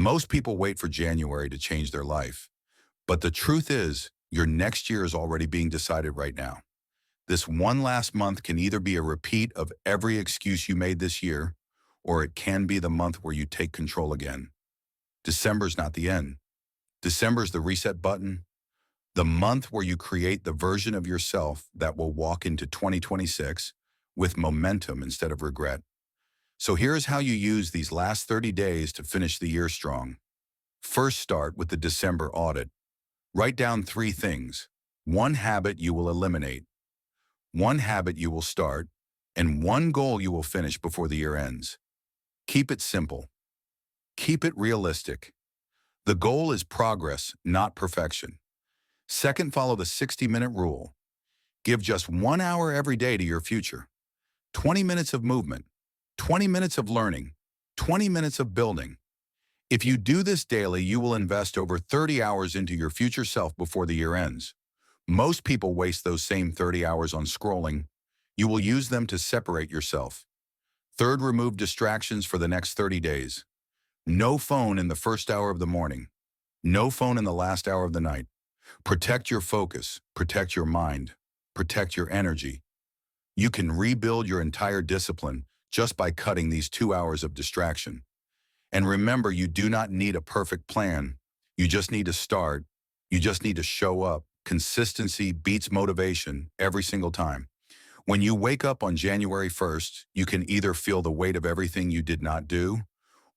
Most people wait for January to change their life. But the truth is, your next year is already being decided right now. This one last month can either be a repeat of every excuse you made this year, or it can be the month where you take control again. December's not the end. December's the reset button, the month where you create the version of yourself that will walk into 2026 with momentum instead of regret. So here's how you use these last 30 days to finish the year strong. First, start with the December audit. Write down three things: one habit you will eliminate, one habit you will start, and one goal you will finish before the year ends. Keep it simple. Keep it realistic. The goal is progress, not perfection. Second, follow the 60-minute rule. Give just 1 hour every day to your future. 20 minutes of movement, 20 minutes of learning, 20 minutes of building. If you do this daily, you will invest over 30 hours into your future self before the year ends. Most people waste those same 30 hours on scrolling. You will use them to separate yourself. Third, remove distractions for the next 30 days. No phone in the first hour of the morning. No phone in the last hour of the night. Protect your focus, protect your mind, protect your energy. You can rebuild your entire discipline just by cutting these 2 hours of distraction. And remember, you do not need a perfect plan. You just need to start. You just need to show up. Consistency beats motivation every single time. When you wake up on January 1st, you can either feel the weight of everything you did not do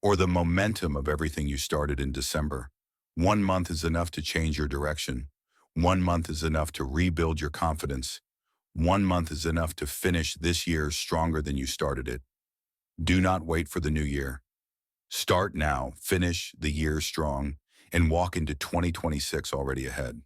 or the momentum of everything you started in December. 1 month is enough to change your direction. 1 month is enough to rebuild your confidence. 1 month is enough to finish this year stronger than you started it. Do not wait for the new year. Start now, finish the year strong, and walk into 2026 already ahead.